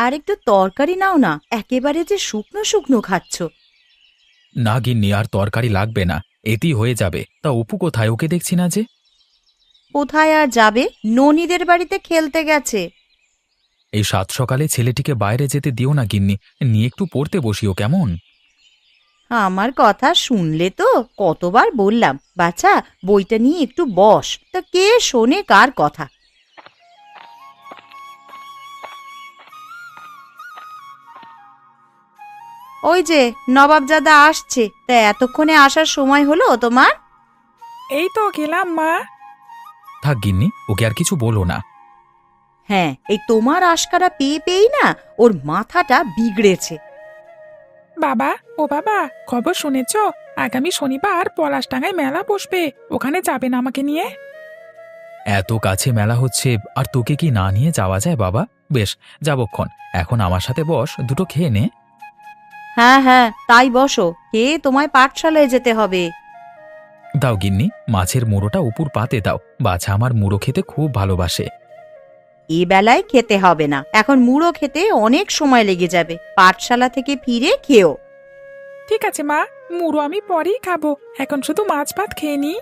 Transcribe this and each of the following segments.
আর একটু তরকারি নাও না, একেবারে যে শুকনো শুকনো খাচ্ছ। না গিন্নি, আর তরকারি লাগবে না, এতেই হয়ে যাবে। তা অপু কোথায়? ওকে দেখছি না যে। কোথায় আর যাবে, ননীদের বাড়িতে খেলতে গেছে। এই সাত সকালে ছেলেটিকে বাইরে যেতে দিও না গিন্নি, নিয়ে একটু পড়তে বসিও কেমন? আমার কথা শুনলে তো? কতবার বললাম, বাছা বইটা নিয়ে একটু বস, তা কে শোনে কার কথা। ওই যে নবাবজাদা আসছে, তা এতক্ষণে আসার সময় হলো তোমার? এই তো গেলাম মা। থাক গিন্নি, ওকে আর কিছু বলো না। হ্যাঁ, এই তোমার আশকারা পেয়ে পেয়েই না ওর মাথাটা বিগড়েছে। বাবা, ও বাবা, খবর শুনেছ? আগামী শনিবার পলাশডাঙ্গায় মেলা বসবে, ওখানে যাবেন আমাকে নিয়ে? এত কাছে মেলা হচ্ছে, আর তোকে কি না নিয়ে যাওয়া যায় বাবা? বেশ, যাবক্ষণ। এখন আমার সাথে বস, দুটো খেয়ে নে। হ্যাঁ হ্যাঁ, তাই বসো, কে তোমায় পাঠশালায় যেতে হবে। দাও গিন্নি, মাছের মুড়োটা উপর পাতে দাও, বাছা আমার মুড়ো খেতে খুব ভালোবাসে। এ বেলায় খেতে হবে না, এখন মুড়ো খেতে অনেক সময় লেগে যাবে, পাঠশালা থেকে ফিরে খেও। ঠিক আছে মা, মুড়ো আমি পরেই খাবো, এখন শুধু মাছ ভাত খেয়ে নি।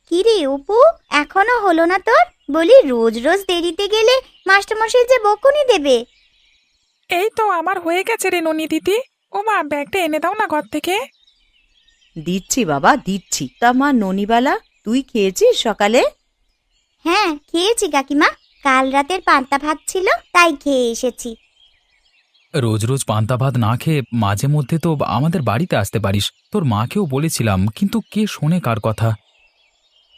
কিরে অপু, এখনো হলো না তোর? বলি রোজ রোজ দেরিতে গেলে মাস্টারমশাই যে বকুনি দেবে। এই তো আমার হয়ে গেছে রে ননি দিদি। ও মা, ব্যাগটা এনে দাও না ঘর থেকে। দিচ্ছি বাবা দিচ্ছি। তা মা ননিবালা, তুই খেয়েছিস সকালে? হ্যাঁ খেয়েছি কাকিমা, কাল রাতের পান্তা ভাত ছিল তাই খেয়ে এসেছি। রোজ রোজ পান্তা ভাত না খেয়ে মাঝে মধ্যে তো আমাদের বাড়িতে আসতে পারিস। তোর মাকেও বলেছিলাম, কিন্তু কে শোনে কার কথা।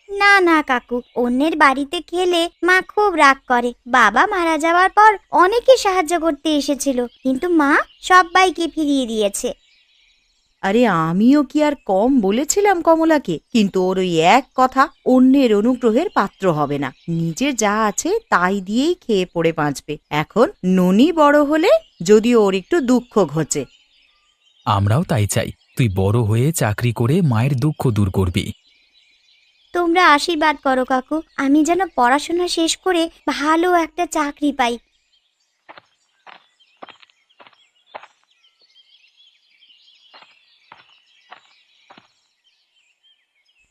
না না কাকু, অন্যের বাড়িতে খেলে মা খুব রাগ করে। বাবা মারা যাওয়ার পর অনেকে সাহায্য করতে এসেছিল, কিন্তু মা সবাইকে ফিরিয়ে দিয়েছে। আরে আমিও কি আর কম বলেছিলাম কমলাকে? কিন্তু ওর ওই এক কথা, অন্যের অনুগ্রহের পাত্র হবে না, নিজে যা আছে তাই দিয়েই খেয়ে পড়ে বাঁচবে। এখন ননি বড় হলে যদি ওর একটু দুঃখ ঘোচে। আমরাও তাই চাই, তুই বড় হয়ে চাকরি করে মায়ের দুঃখ দূর করবি। তোমরা আশীর্বাদ করো কাকু, আমি যেন পড়াশোনা শেষ করে ভালো একটা চাকরি পাই।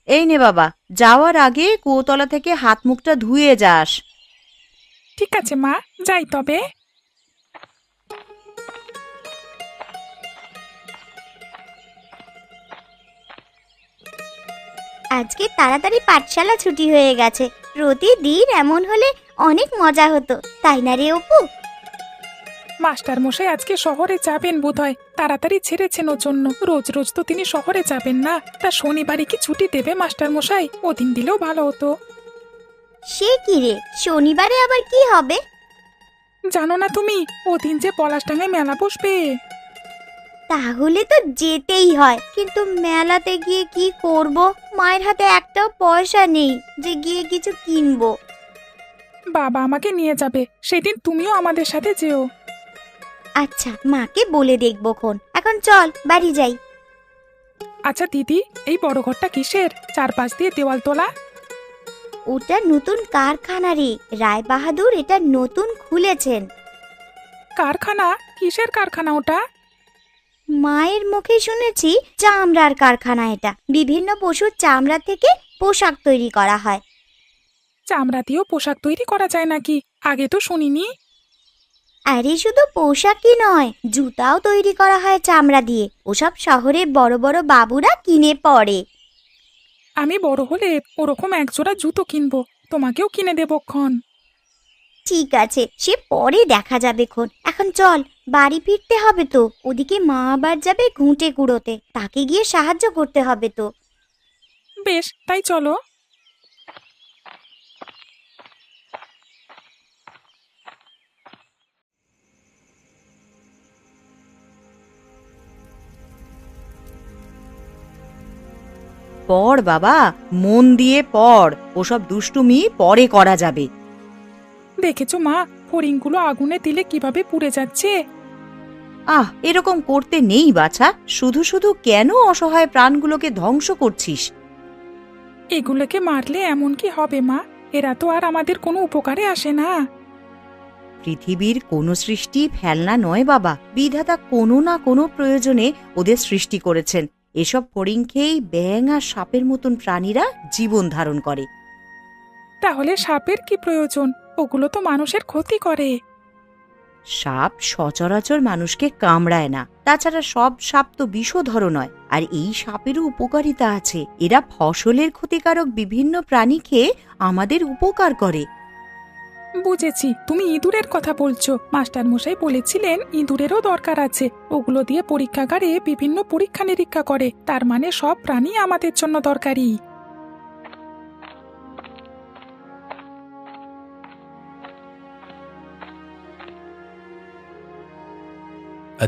এই নে বাবা, যাওয়ার আগে কুয়োতলা থেকে হাত মুখটা ধুয়ে যাস। ঠিক আছে মা, যাই তবে। আজকে তাড়াতাড়ি পাঠশালা ছুটি হয়ে গেছে, প্রতিদিন এমন হলে অনেক মজা হতো, তাই না রে অপু? মাস্টার মশাই আজকে শহরে যাবেন বোধহয়, তাড়াতাড়ি ছেড়েছেন ওর জন্য। রোজ রোজ তো তিনি শহরে যাবেন না, তা শনিবারে কি ছুটি দেবে মাস্টার মশাই? ওদিন দিলেও ভালো হতো। সে কি রে, শনিবারে আবার কি হবে? জানো না তুমি, ওদিন যে পলাশডাঙ্গায় মেলা বসবে। তাহলে তো যেতেই হয়, কিন্তু মেলাতে গিয়ে কি করব? মায়ের হাতে একটাও পয়সা নেই যে গিয়ে কিছু কিনবো। বাবা আমাকে নিয়ে যাবে, সেদিন তুমিও আমাদের সাথে যেও। আচ্ছা, মাকে বলে দেখবো খন। এখন চল বাড়ি যাই। আচ্ছা দিদি, এই বড় ঘরটা কিসের? চারপাশ দিয়ে দেওয়াল তোলা। ওটা নতুন কারখানা রে, রায় বাহাদুর এটা নতুন খুলেছেন। কারখানা? কিসের কারখানা ওটা? মায়ের মুখে শুনেছি চামড়ার কারখানা এটা, বিভিন্ন পশুর চামড়া থেকে পোশাক তৈরি করা হয়। চামড়া দিয়েও পোশাক তৈরি করা যায় নাকি? আগে তো শুনিনি। আরে শুধু পোশাকই নয়, জুতাও তৈরি করা হয় চামড়া দিয়ে, ওসব শহরে বড় বড় বাবুরা কিনে পড়ে। আমি বড় হলে ওরকম একজোড়া জুতো কিনবো, তোমাকেও কিনে দেবক্ষণ। ঠিক আছে, সে পরে দেখা যাবে খন। এখন চল, বাড়ি ফিরতে হবে তো। ওদিকে মা আবার যাবে ঘুঁটে কুড়োতে, তাকে গিয়ে সাহায্য করতে হবে তো। বেশ, তাই চলো। পড় বাবা, মন দিয়ে পড়, ওসব দুষ্টুমি পরে করা যাবে। দেখেছো মা, ফড়িংগুলো আগুনে দিলে কিভাবে পুড়ে যাচ্ছে। এরকম করতে নেই বাছা। শুধু শুধু কেন অসহায় প্রাণগুলোকে ধ্বংস করছিস? এগুলোকে মারলে এমন কি হবে মা? এরা তো আর আমাদের কোনো উপকারে আসে না। পৃথিবীর কোনো সৃষ্টি ফেলনা নয় বাবা। বিধাতা কোনো না কোনো প্রয়োজনে ওদের সৃষ্টি করেছেন। এসব ফড়িং খেয়েই ব্যাঙ আর সাপের মতন প্রাণীরা জীবন ধারণ করে। তাহলে সাপের কি প্রয়োজন? ওগুলো তো মানুষের ক্ষতি করে। সাপ সচরাচর মানুষকে কামড়ায় না। তাছাড়া সব সাপ তো বিষধর নয়। আর এই সাপেরও উপকারিতা আছে। এরা ফসলের ক্ষতিকারক বিভিন্ন প্রাণী খেয়ে আমাদের উপকার করে। বুঝেছি, তুমি ইঁদুরের কথা বলছো। মাস্টার মশাই বলেছিলেন ইঁদুরেরও দরকার আছে। ওগুলো দিয়ে পরীক্ষাগারে বিভিন্ন পরীক্ষা নিরীক্ষা করে। তার মানে সব প্রাণী আমাদের জন্য দরকারি।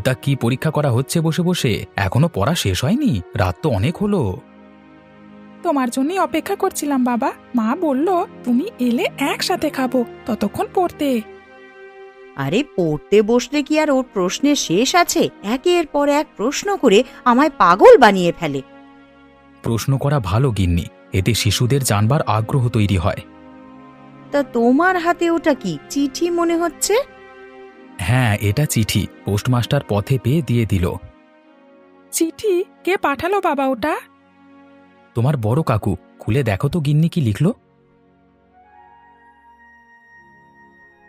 তা কি পরীক্ষা করা হচ্ছে বসে বসে? এখনো পড়া শেষ হয়নি? রাত তো অনেক হলো। তোমার জন্যই অপেক্ষা করছিলাম বাবা। মা বলল তুমি এলে একসাথে খাবো, ততক্ষণ পড়তে। আরে পড়তে বসলে কি আর ওর প্রশ্নের শেষ আছে? একের পর এক প্রশ্ন করে আমায় পাগল বানিয়ে ফেলে। প্রশ্ন করা ভালো গিন্নি, এতে শিশুদের জানবার আগ্রহ তৈরি হয়। তা তোমার হাতে ওটা কি? চিঠি মনে হচ্ছে। হ্যাঁ, এটা চিঠি। পোস্টমাস্টার পথে পেয়ে দিয়ে দিল। চিঠি? কে পাঠালো বাবা ওটা? তোমার বড় কাকু। খুলে দেখো তো গিন্নি কি লিখলো।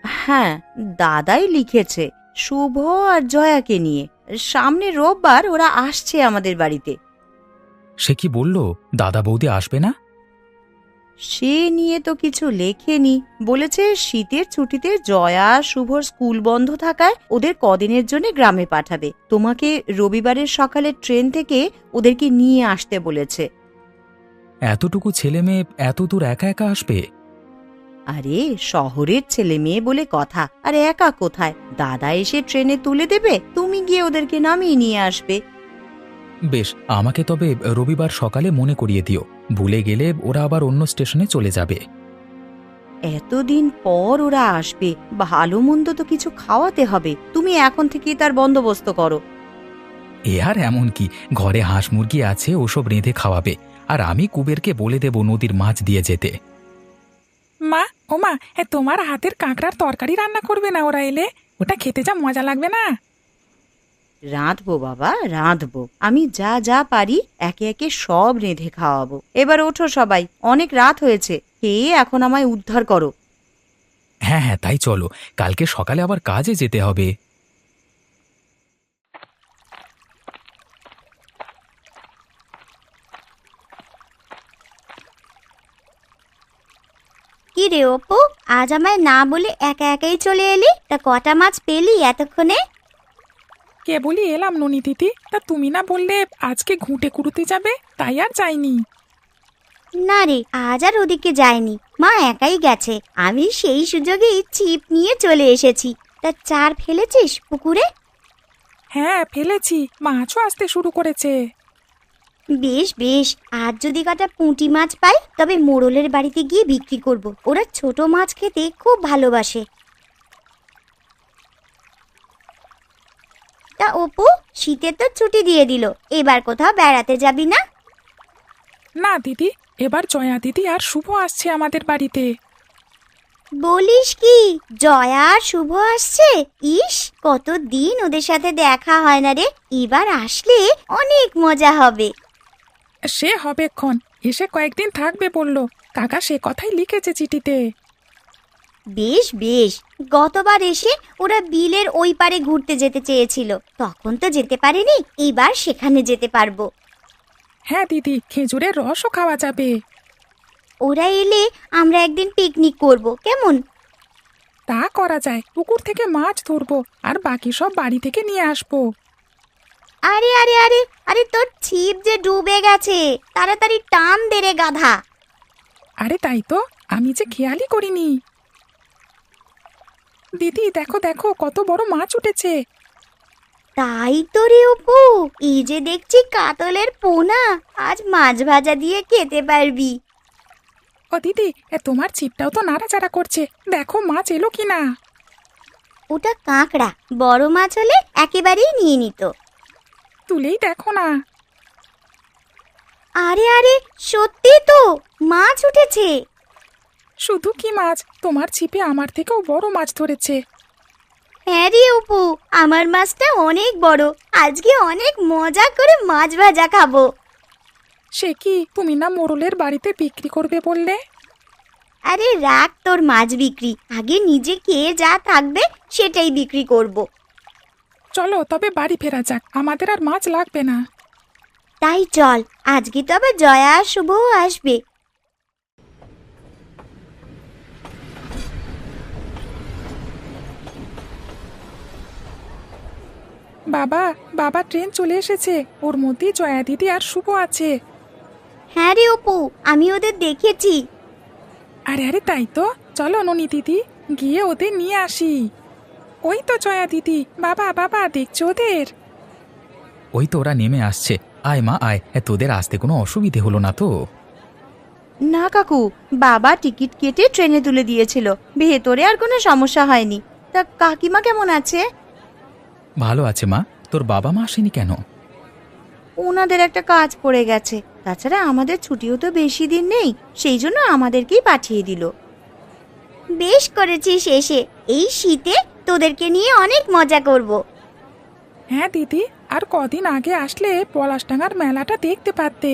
হ্যাঁ, দাদাই লিখেছে। শুভ আর জয়াকে নিয়ে। সামনে রোববার ওরা আসছে আমাদের বাড়িতে। সে কি বলল? দাদা বৌদি আসবে না? সে নিয়ে তো কিছু লেখেনি। বলেছে শীতের ছুটিতে জয়া শুভর স্কুল বন্ধ থাকায় ওদের কদিনের জন্য গ্রামে পাঠাবে। তোমাকে রবিবারের সকালে ট্রেন থেকে ওদেরকে নিয়ে আসতে বলেছে। এতটুকু ছেলে মেয়ে এত দূর একা একা আসবে? আরে শহরের ছেলে মেয়ে বলে কথা। আর একা কোথায়? দাদা এসে ট্রেনে তুলে দেবে, তুমি গিয়ে ওদেরকে নামিয়ে নিয়ে আসবে। বেশ, আমাকে তবে রবিবার সকালে মনে করিয়ে দিও। ভুলে গেলে ওরা আবার অন্য স্টেশনে চলে যাবে। এতদিন পর ওরা আসবে, ভালো মন্দ তো কিছু খাওয়াতে হবে। তুমি এখন থেকেই তার বন্দোবস্ত করো। এ আর এমন কি, ঘরে হাঁস মুরগি আছে, ওসব রেঁধে খাওয়াবে। আর আমি কুবেরকে বলে দেব নদীর মাছ দিয়ে যেতে। মা, ও মা, তোমার হাতের কাঁকড়ার তরকারি রান্না করবে না ওরা এলে? ওটা খেতে যা মজা লাগবে না। রাঁধবো বাবা, রাঁধবো। আমি যা যা পারি একে একে সব রেঁধে খাওয়াবো। এবার ওঠো সবাই, অনেক রাত হয়েছে। খেয়ে এখন আমায় উদ্ধার করো। হ্যাঁ হ্যাঁ, তাই চলো। কালকে সকালে আবার কাজে যেতে হবে। কি রে অপু, আজ আমায় না বলে একা একাই চলে এলি? তা কটা মাছ পেলি এতক্ষণে? কে বলি এলাম ননি দিদি। তা তুমি না বললে আজকে ঘুঁটে কুড়ুতে যাবে, তাই আর যাইনি। না রে, আজ আর ওদিকে যায়নি। মা একাই গেছে। আমি সেই সুযোগেই ছিপ নিয়ে চলে এসেছি। তা চার ফেলেছিস পুকুরে? হ্যাঁ ফেলেছি, মাছও আসতে শুরু করেছে। বেশ বেশ, আজ যদি কটা পুঁটি মাছ পাই তবে মোড়লের বাড়িতে গিয়ে বিক্রি করব। ওরা ছোট মাছ খেতে খুব ভালোবাসে। তা অপু, শীতের তো ছুটি দিয়ে দিল, এবার কোথাও বেড়াতে যাবি না? না দিদি, এবার জয়া দিদি আর শুভ আসছে আমাদের বাড়িতে। বলিস কি, জয়া আর শুভ আসছে? ইস, কতদিন ওদের সাথে দেখা হয় না রে। এবার আসলে অনেক মজা হবে। সে হবেক্ষণ, এসে কয়েকদিন থাকবে বললো। কাকা সে কথাই লিখেছে চিঠিতে। বেশ বেশ, গতবার এসে ওরা বিলের ওই পারে ঘুরতে যেতে চেয়েছিল, তখন তো যেতে পারেনি। এবার সেখানে যেতে পারবো। হ্যাঁ দিদি, খেজুরের রসও খাওয়া যাবে। ওরা এলে আমরা একদিন পিকনিক করব, কেমন? তা করা যায়। পুকুর থেকে মাছ ধরবো আর বাকি সব বাড়ি থেকে নিয়ে আসবো। আরে আরে আরে আরে, তোর ছিপ যে ডুবে গেছে, তাড়াতাড়ি টান দে রে গাধা। আরে তাই তো, আমি যে খেয়ালই করিনি। দিদি দেখো দেখো, কত বড় মাছ উঠেছে। তাই তো রে অপু, এই যে দেখছি কাতলের পোনা। আজ মাছ ভাজা দিয়ে খেতে পারবি। ও দিদি, তোমার ছিপটাও তো নাড়াচাড়া করছে। দেখো মাছ এলো কিনা। ওটা কাঁকড়া, বড় মাছ হলে একেবারেই নিয়ে নিত। তুলেই দেখো না। আরে আরে, সত্যি তো মাছ উঠেছে। শুধু কি মাছ, তোমার ছিপে আমার থেকেও বড় মাছ ধরেছে। হ্যাঁ রে অপু, আমার মাছটা অনেক বড়। আজকে অনেক মজা করে মাছ ভাজা খাবো। সে কি, তুমি না মোড়লের বাড়িতে বিক্রি করবে বললে? আরে রাখ তোর মাছ বিক্রি, আগে নিজে খেয়ে যা থাকবে সেটাই বিক্রি করব। চলো তবে বাড়ি ফেরা যাক, আমাদের আর মাছ লাগবে না। তাই চল, আজকে তো আবার জয়া আর শুভও আসবে। বাবা, বাবা ট্রেন চলে এসেছে, ওর মধ্যে জয়া দিদি আর শুভ আছে। হ্যাঁ রে অপু, আমি ওদের দেখেছি। আরে আরে তাই তো, চলো ননি দিদি গিয়ে ওদের নিয়ে আসি। ওই তো জয়া দিদি, বাবা বাবা দেখছো ওদের? ওই তো ওরা নেমে আসছে। আয় মা আয়, তোদের আসতে কোনো অসুবিধে হলো না তো? না কাকু, বাবা টিকিট কেটে ট্রেনে তুলে দিয়েছিল, ভেতরে আর কোনো সমস্যা হয়নি। তা কাকিমা কেমন আছে? ভালো আছে মা। তোর বাবা মা আসেনি কেন? ওনাদের একটা কাজ পড়ে গেছে, তাছাড়া আমাদের ছুটিও তো বেশি দিন নেই, সেই জন্য আমাদেরকেই পাঠিয়ে দিল। বেশ করেছিস এসে, এই শীতে তোদেরকে নিয়ে অনেক মজা করব। হ্যাঁ দিদি, আর কদিন আগে আসলে পলাশডাঙ্গার মেলাটা দেখতে পারতে।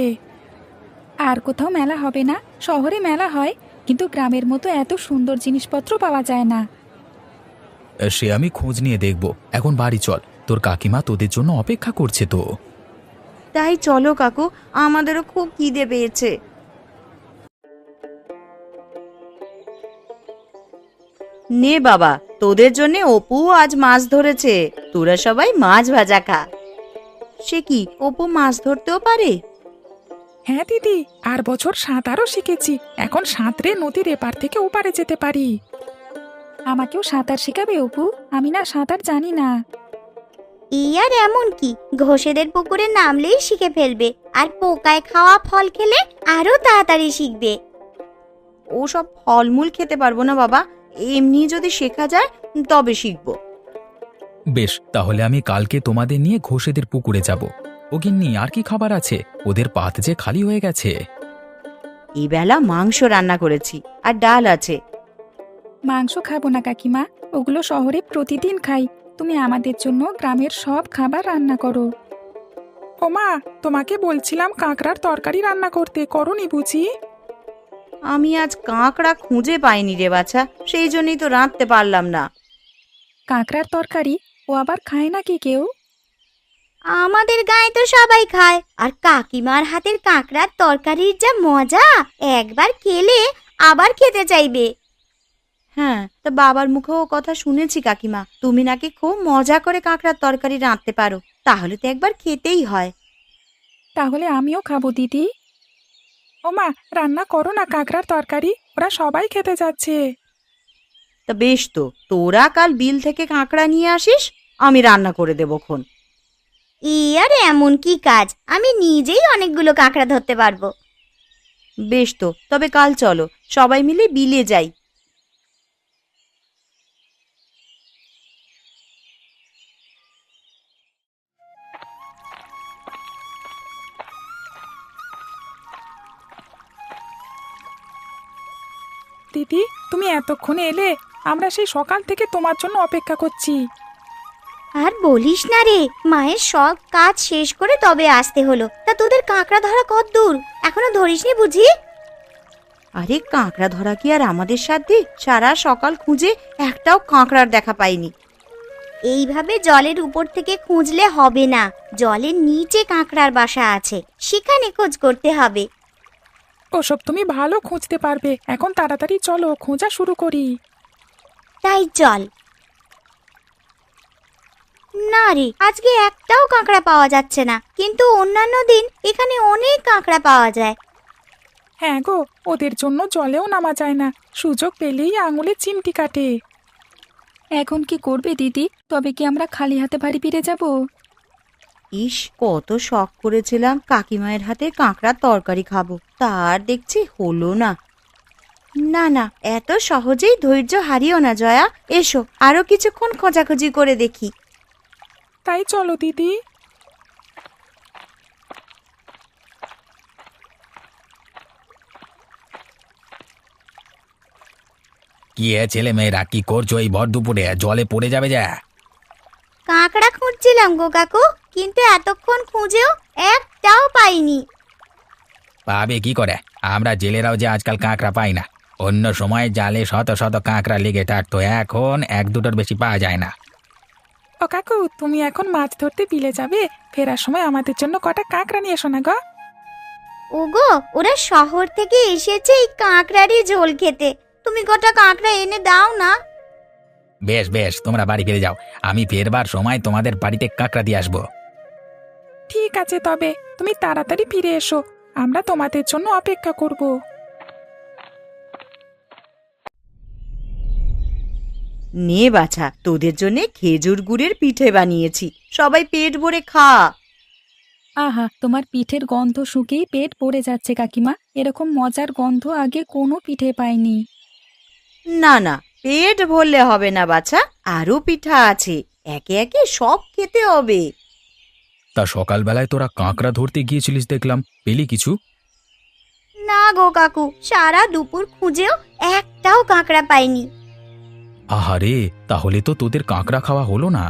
আর কোথাও মেলা হবে না, শহরে মেলা হয়, কিন্তু গ্রামের মতো এত সুন্দর জিনিসপত্র পাওয়া যায় না। সে আমি খোঁজ নিয়ে দেখব। এখন বাড়ি চল, তোর কাকিমা তোদের জন্য অপেক্ষা করছে তো। তাই চলো কাকু, আমাদেরও খুব খিদে পেয়েছে। নে বাবা, তোদের জন্য অপু আজ মাছ ধরেছে, তোরা সবাই মাছ ভাজা খা। সে কি, অপু মাছ ধরতেও পারে? হ্যাঁ দিদি, আর বছর সাঁতারও শিখেছি, এখন সাঁতরে নদীর এপার থেকে ওপারে যেতে পারি। আমাকেও সাঁতার শেখাবে অপু? আমি না সাঁতার জানি না। এই আর এমন কি, ঘোষেদের পুকুরে নামলেই শিখে ফেলবে, আর পোকায় খাওয়া ফল খেলে আরো তাড়াতাড়ি শিখবে। ও সব ফলমূল খেতে পারবো না বাবা, এমনি যদি শেখা যায় তবে শিখবো। বেশ, তাহলে আমি কালকে তোমাদের নিয়ে ঘোষেদের পুকুরে যাব। ও গিন্নি, আর কি খাবার আছে? ওদের পাত যে খালি হয়ে গেছে। এই বেলা মাংস রান্না করেছি, আর ডাল আছে। মাংস খাবো না কাকিমা, ওগুলো শহরে প্রতিদিন খাই। তুমি আমাদের জন্য গ্রামের সব খাবার রান্না করো। ও মা, তোমাকে বলছিলাম কাঁকড়ার তরকারি রান্না করতে, করনি বুঝি? আমি আজ কাঁকড়া খুঁজে পাইনি রে বাছা, সেই জন্যই তো রাঁধতে পারলাম না। কাঁকড়ার তরকারি ও আবার খায় নাকি কেউ? আমাদের গায়ে তো সবাই খায়, আর কাকিমার হাতের কাঁকড়ার তরকারির যা মজা, একবার খেলে আবার খেতে চাইবে। হ্যাঁ, তা বাবার মুখেও কথা শুনেছি কাকিমা, তুমি নাকি খুব মজা করে কাঁকড়ার তরকারি রাঁধতে পারো, তাহলে তো একবার খেতেই হয়। তাহলে আমিও খাবো দিদি। ও মা, রান্না করো না কাঁকড়ার তরকারি, ওরা সবাই খেতে যাচ্ছে। তা বেশ, তো তোরা কাল বিল থেকে কাঁকড়া নিয়ে আসিস, আমি রান্না করে দেবো খন। এই আর এমন কি কাজ, আমি নিজেই অনেকগুলো কাঁকড়া ধরতে পারবো। বেশ, তো তবে কাল চলো সবাই মিলে বিলে যাই। দিদি, তুমি এতক্ষণে এলে, আমরা সেই সকাল থেকে তোমার জন্য অপেক্ষা করছি। আর বলিস না রে, মায়ের সব কাজ শেষ করে তবে আসতে হলো। তা তোদের কাঁকড়া ধরা কত দূর, এখনো ধরিসনি বুঝি? আরে কাঁকড়া ধরা কি আর আমাদের সাধ্যে? সারা সকাল খুঁজে একটাও কাঁকড়ার দেখা পাইনি। এইভাবে জলের উপর থেকে খুঁজলে হবে না, জলের নিচে কাঁকড়ার বাসা আছে, সেখানে খোঁজ করতে হবে। ওসব তুমি ভালো খুঁজতে পারবে, এখন তাড়াতাড়ি চলো খোঁজা শুরু করি। তাই চল। না রে, আজকে একটাও কাঁকড়া পাওয়া যাচ্ছে না, কিন্তু অন্যান্য দিন এখানে অনেক কাঁকড়া পাওয়া যায়। হ্যাঁ গো, ওদের জন্য জলেও নামা যায় না, সুযোগ পেলেই আঙুলে চিমটি কাটে। এখন কি করবে দিদি? তবে কি আমরা খালি হাতে বাড়ি ফিরে যাব? ইস, কত শখ করেছিলাম কাকিমায়ের হাতে কাঁকড়ার তরকারি খাবো, তার দেখছি হলো না। না না, এত সহজেই ধৈর্য হারিও না জয়া। এসো আরো কিছুক্ষণ খোঁজাখুঁজি করে দেখি। তাই চলো দিদি। কি ছেলে মেয়েরা কি করছো এই ভর দুপুরে? জলে পড়ে যাবে যা। কাঁকড়া খুঁজছিলাম গো কাকু, কিন্তু এতক্ষণ খুঁজেও একটাও পাইনি। পাবে কি করে? আমরা জেলেরাও যে আজকাল কাঁকড়া পাই না। অন্য সময় জালে শত শত কাঁকড়া লেগে থাকতো, এখন এক দুটোর বেশি পাওয়া যায় না। ও কাকু, তুমি এখন মাছ ধরতে বিলে যাবে? ফেরার সময় আমাদের জন্য কটা কাঁকড়া নিয়ে এসো না গো। ওগো, ওরা শহর থেকে এসেছে এই কাঁকড়ারই ঝোল খেতে। তুমি কটা কাঁকড়া এনে দাও না। বেশ বেশ, তোমরা বাড়ি ফিরে যাও, আমি ফেরবার সময় তোমাদের বাড়িতে কাঁকড়া দিয়ে আসবো। ঠিক আছে, তবে তুমি তাড়াতাড়ি ফিরে এসো, আমরা তোমাদের জন্য অপেক্ষা করব। নে বাছা, তোদের জন্য খেজুর গুড়ের পিঠে বানিয়েছি, সবাই পেট ভরে খা। আহা, তোমার পিঠের গন্ধ শুকেই পেট ভরে যাচ্ছে কাকিমা। এরকম মজার গন্ধ আগে কোনো পিঠে পাইনি। না না, পেট ভরলে হবে না বাছা, আরো পিঠা আছে, একে একে সব খেতে হবে। তা সকালবেলায় তোরা কাঁকড়া ধরতে গিয়েছিলিস দেখলাম, পেলি কিছু? না গো কাকু, সারা দুপুর খুঁজেও একটাও কাঁকড়া পাইনি। আহারে, তাহলে তো তোদের কাঁকড়া খাওয়া হলো না।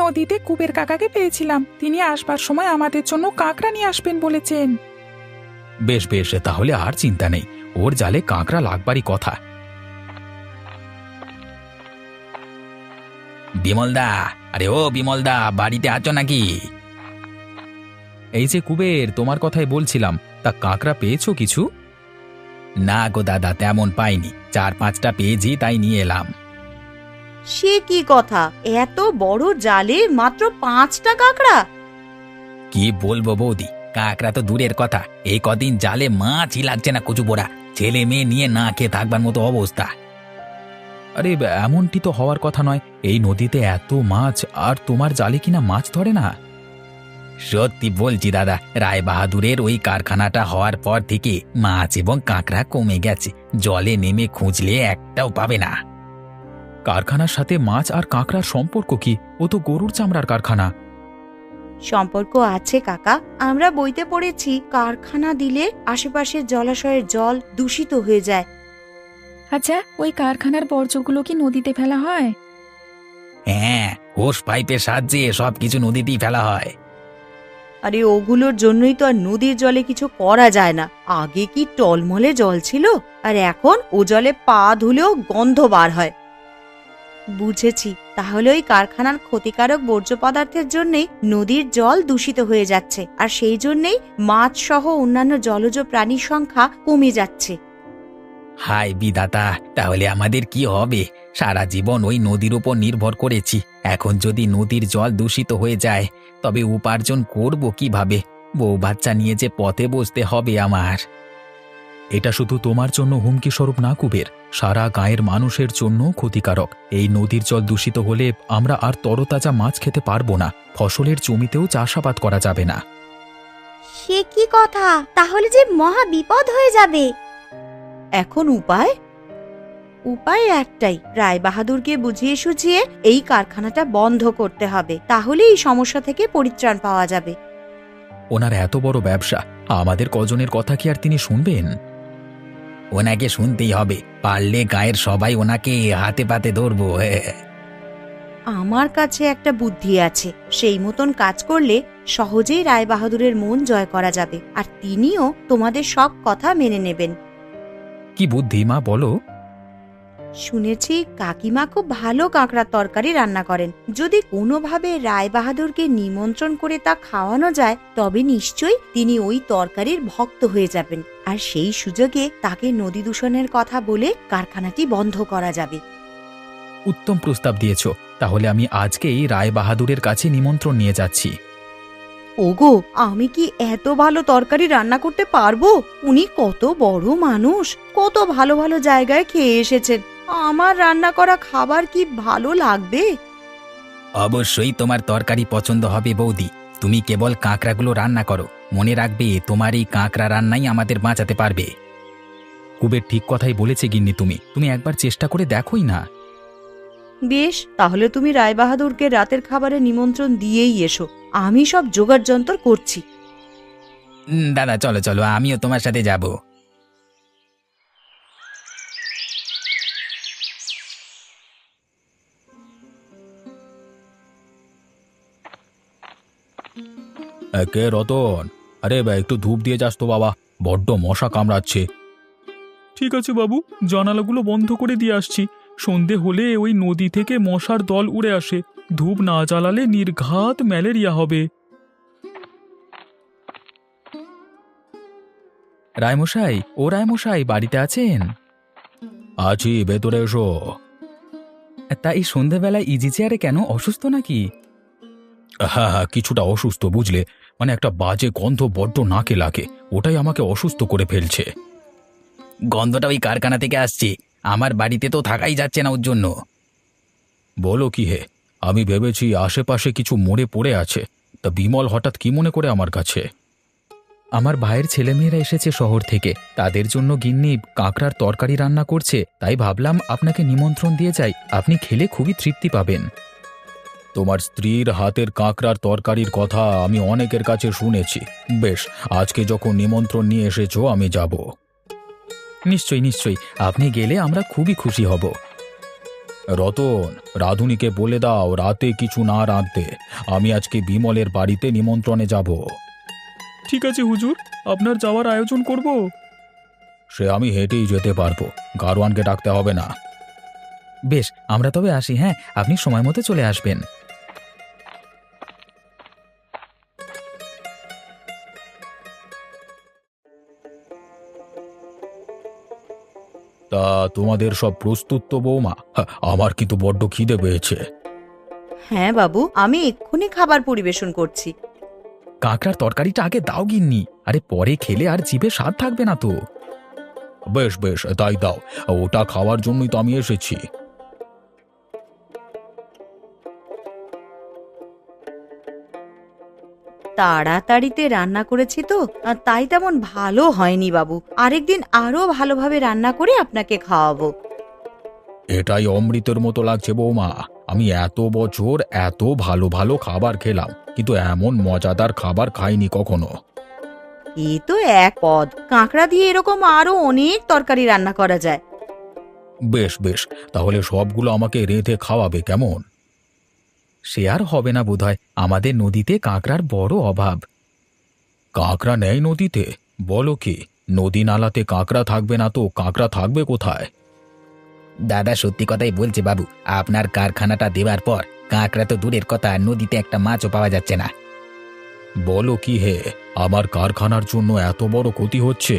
নদীতে কুবের কাকাকে পেয়েছিলাম, তিনি আসবার সময় আমাদের জন্য কাঁকড়া নিয়ে আসবেন বলেছেন। বেশ বেশ, তাহলে আর চিন্তা নেই, ওর জালে কাঁকড়া লাগবারই কথা। বিমলদা, আরে ও বিমলদা, বাড়িতে আছো নাকি? এই যে কুবের, তোমার কথাই বলছিলাম, তা কাঁকড়া পেয়েছো কিছু? না গো দাদা, তেমন পাইনি, 4-5টা পেয়েছি, তাই নিয়ে এলাম। সে কি কথা, এত বড় জালে মাত্র 5টা কাঁকড়া? কি বলবো বৌদি, কাঁকড়া তো দূরের কথা, এই কদিন জালে মাছই লাগছে না কচু পোড়া, ছেলে মেয়ে নিয়ে না খেয়ে থাকবার মতো অবস্থা। আরে এমনটি তো হওয়ার কথা নয়, এই নদীতে এত মাছ, আর তোমার জালে কিনা মাছ ধরে না। সত্যি বলছি দাদা, রায় বাহাদুরের ওই কারখানাটা হওয়ার পর থেকে মাছ এবং কাঁকড়া কমে গেছে, জলে নেমে খুঁজলে একটাও পাবে না। কারখানার সাথে মাছ আর কাঁকড়ার সম্পর্ক কি? ও তো গরুর চামড়ার কারখানা। সম্পর্ক আছে কাকা, আমরা বইতে পড়েছি কারখানা দিলে আশেপাশের জলাশয়ের জল দূষিত হয়ে যায়। আচ্ছা, ওই কারখানার বর্জ্যগুলো কি নদীতে ফেলা হয়? হ্যাঁ, হোস পাইপের সাহায্যে সবকিছু নদীতেই ফেলা হয়। আরে ওগুলোর জন্যই তো আর নদীর জলে কিছু করা যায় না। আগে কি টলমলে জল ছিল, আর এখন ও জলে পা ধুলেও গন্ধ বার হয়। বুঝেছি, তাহলে ওই কারখানার ক্ষতিকারক বর্জ্য পদার্থের জন্যই নদীর জল দূষিত হয়ে যাচ্ছে, আর সেই জন্যই মাছ সহ অন্যান্য জলজ প্রাণীর সংখ্যা কমে যাচ্ছে। হায় বিধাতা, তাহলে আমাদের কি হবে? সারা জীবন ওই নদীর উপর নির্ভর করেছি, এখন যদি নদীর জল দূষিত হয়ে যায়, তবে উপার্জন করব কিভাবে? বউ বাচ্চা নিয়ে যে পথে বসতে হবে আমার। এটা শুধু তোমার জন্য হুমকি স্বরূপ না কুবের, সারা গাঁয়ের মানুষের জন্য ক্ষতিকারক। এই নদীর জল দূষিত হলে আমরা আর তরতাজা মাছ খেতে পারবো না, ফসলের জমিতেও চাষাবাদ করা যাবে না। সে কি কথা, তাহলে যে মহা বিপদ হয়ে যাবে। এখন উপায়? উপায় একটাই, রায় বাহাদুরকে বুঝিয়ে সুঝিয়ে এই কারখানাটা বন্ধ করতে হবে, তাহলে এই সমস্যা থেকে পরিত্রাণ পাওয়া যাবে। ওনার এত বড় ব্যবসা, আমাদের কজনের কথা কি আর তিনি শুনবেন? ওনাকে শুনতেই হবে, পারলে গায়ের সবাই ওনাকে হাতে পাতে ধরবো। আমার কাছে একটা বুদ্ধি আছে, সেই মতন কাজ করলে সহজেই রায় বাহাদুরের মন জয় করা যাবে, আর তিনিও তোমাদের সব কথা মেনে নেবেন। কি বুদ্ধি মা, বলো? শুনেছি কাকিমা খুব ভালো কাঁকড়ার তরকারি রান্না করেন। যদি কোনোভাবে রায় বাহাদুরকে নিমন্ত্রণ করে তা খাওয়ানো যায়, তবে নিশ্চয়ই তিনি ওই তরকারির ভক্ত হয়ে যাবেন, আর সেই সুযোগে তাকে নদী দূষণের কথা বলে কারখানাটি বন্ধ করা যাবে। উত্তম প্রস্তাব দিয়েছ, তাহলে আমি আজকেই রায় বাহাদুরের কাছে নিমন্ত্রণ নিয়ে যাচ্ছি। ওগো, আমি কি এত ভালো তরকারি রান্না করতে পারবো? উনি কত বড় মানুষ, কত ভালো ভালো জায়গায় খেয়ে এসেছেন, আমার রান্না করা খাবার কি ভালো লাগবে? অবশ্যই তোমার তরকারি পছন্দ হবে বৌদি, তুমি কেবল কাঁকড়াগুলো রান্না করো, মনে রাখবে তোমার এই কাঁকড়া রান্নাই আমাদের বাঁচাতে পারবে। কুবের ঠিক কথাই বলেছে গিন্নি, তুমি একবার চেষ্টা করে দেখোই না। বেশ, তাহলে তুমি রায়বাহাদুরকে রাতের খাবারে নিমন্ত্রণ দিয়েই এসো। আমি সব জোগাড় যন্ত্র করছি। দাদা চলো চলো, আমিও তোমার সাথে যাব। কে রতন? আরে একটু ধূপ দিয়ে যাস তো বাবা, বড্ড মশা কামড়াচ্ছে। ঠিক আছে বাবু, জানালাগুলো বন্ধ করে দিয়ে আসছি। সন্ধে হলে ওই নদী থেকে মশার দল উড়ে আসে। ধূপ না জ্বালালে নির্ঘাত ম্যালেরিয়া হবে। রায়মশাই, ও রায়মশাই বাড়িতে আছেন? আছি, ভেতরে এসো। তা এই সন্ধেবেলায় ইজি চেয়ারে কেন, অসুস্থ নাকি? হ্যাঁ হ্যাঁ, কিছুটা অসুস্থ বুঝলে, মানে একটা বাজে গন্ধ বড্ড নাকে লাগে, ওটাই আমাকে অসুস্থ করে ফেলছে। গন্ধটা ওই কারখানা থেকে আসছে, আমার বাড়িতে তো থাকাই যাচ্ছে না ওর জন্য। বলো কি হে, আমি ভেবেছি আশেপাশে কিছু মরে পড়ে আছে, তা বিমল হঠাৎ কি মনে করে আমার কাছে? আমার ভাইয়ের ছেলেমেয়েরা এসেছে শহর থেকে, তাদের জন্য গিন্নি কাঁকড়ার তরকারি রান্না করছে, তাই ভাবলাম আপনাকে নিমন্ত্রণ দিয়ে যাই, আপনি খেলে খুবই তৃপ্তি পাবেন। তোমার স্ত্রীর হাতের কাঁকড়ার তরকারির কথা আমি অনেকের কাছে শুনেছি। বেশ, আজকে যখন নিমন্ত্রণ নিয়ে এসেছো আমি যাব। নিশ্চয়ই নিশ্চয়ই, আপনি গেলে আমরা খুবই খুশি হব। রতন, রাধুনিকে বলে দাও রাতে কিছু না রাঁধতে, আমি আজকে বিমলের বাড়িতে নিমন্ত্রণে যাব। ঠিক আছে হুজুর, আপনার যাওয়ার আয়োজন করব। সে আমি হেঁটেই যেতে পারবো, গারোয়ানকে ডাকতে হবে না। বেশ, আমরা তবে আসি। হ্যাঁ, আপনি সময় মতো চলে আসবেন। তা তোমাদের সব প্রস্তুত তো বৌমা? আমার কিন্তু বড্ড খিদে পেয়েছে। হ্যাঁ বাবু, আমি এক্ষুনি খাবার পরিবেশন করছি। কাঁকড়ার তরকারিটা আগে দাও গিন্নি, আরে পরে খেলে আর জিভে স্বাদ থাকবে না তো। বেশ বেশ, তাই দাও, ওটা খাওয়ার জন্যই তো আমি এসেছি। তাড়াতাড়িতে রান্না করেছি তো, তাই তেমন ভালো হয়নি বাবু। আরেকদিন আরো ভালোভাবে রান্না করে আপনাকে খাওয়াবো। এটাই অমৃতের মতো লাগছে বৌমা, আমি এত বছর এত ভালো ভালো খাবার খেলাম, কিন্তু এমন মজাদার খাবার খাইনি কখনো। এ তো এক পদ, কাঁকড়া দিয়ে এরকম আরো অনেক তরকারি রান্না করা যায়। বেশ বেশ, তাহলে সবগুলো আমাকে রেঁধে খাওয়াবে কেমন? সে আর হবে না বোধহয়, আমাদের নদীতে কাঁকড়ার বড় অভাব। কাঁকড়া নেই নদীতে? বলো কি, নদী নালাতে কাঁকড়া থাকবে না তো কাঁকড়া থাকবে কোথায়? দাদা সত্যি কথাই বলছে বাবু, আপনার কারখানাটা দেওয়ার পর কাঁকড়া তো দূরের কথা, নদীতে একটা মাছও পাওয়া যাচ্ছে না। বলো কি হে, আমার কারখানার জন্য এত বড় ক্ষতি হচ্ছে?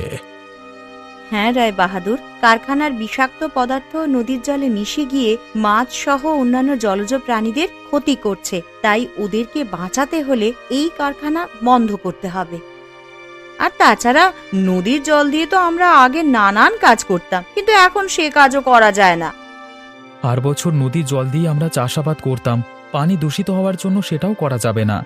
হ্যাঁ রায় বাহাদুর, কারখানার বিষাক্ত পদার্থ নদীর জলে মিশে গিয়ে মাছ সহ অন্যান্য জলজ প্রাণীদের ক্ষতি করছে, তাই ওদেরকে বাঁচাতে হলে এই কারখানা বন্ধ করতে হবে। আর তাছাড়া নদীর জল দিয়ে তো আমরা আগে নানান কাজ করতাম, কিন্তু এখন সে কাজও করা যায় না। আর বছর নদীর জল দিয়ে আমরা চাষাবাদ করতাম, পানি দূষিত হওয়ার জন্য সেটাও করা যাবে না।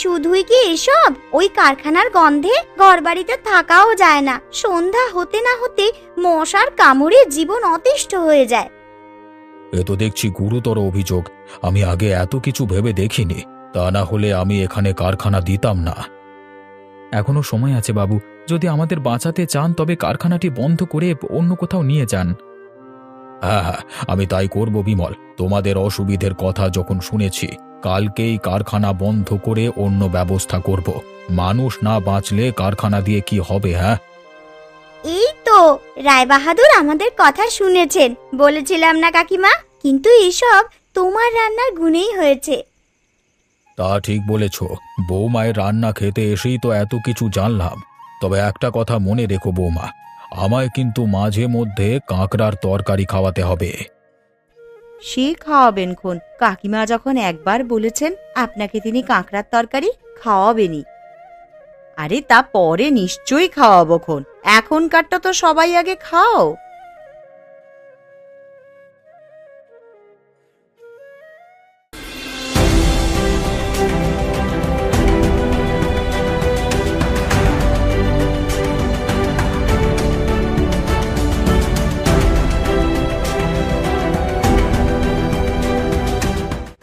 শুধুই কি এসব, ওই কারখানার গন্ধে ঘরবাড়িতে থাকাও যায় না। সন্ধ্যা হতে না হতে মশার কামড়ে জীবন অতিষ্ঠ হয়ে যায়। এ তো দেখছি গুরুতর অভিযোগ, আমি আগে এত কিছু ভেবে দেখিনি, তা না হলে আমি এখানে কারখানা দিতাম না। এখনো সময় আছে বাবু, যদি আমাদের বাঁচাতে চান তবে কারখানাটি বন্ধ করে অন্য কোথাও নিয়ে যান। হ্যাঁ হ্যাঁ, আমি তাই করব বিমল, তোমাদের অসুবিধের কথা যখন শুনেছি, কালকেই কারখানা বন্ধ করে অন্য ব্যবস্থা করব। মানুষ না বাঁচলে কারখানা দিয়ে কি হবে? হ্যাঁ, এই তো রায়বাহাদুর আমাদের কথা শুনেছেন, বলেছিলাম না কাকিমা? কিন্তু এসব তোমার রান্নার গুণেই হয়েছে। তা ঠিক বলেছ, বৌমায়ের রান্না খেতে এসেই তো এত কিছু জানলাম। তবে একটা কথা মনে রেখো বৌমা, আমায় কিন্তু মাঝে মধ্যে কাঁকড়ার তরকারি খাওয়াতে হবে। সে খাওয়াবেন খন, কাকিমা যখন একবার বলেছেন আপনাকে তিনি কাঁকড়ার তরকারি খাওয়াবেনই। আরে তা পরে নিশ্চয়ই খাওয়াবো খন, এখনকারটা তো সবাই আগে খাও।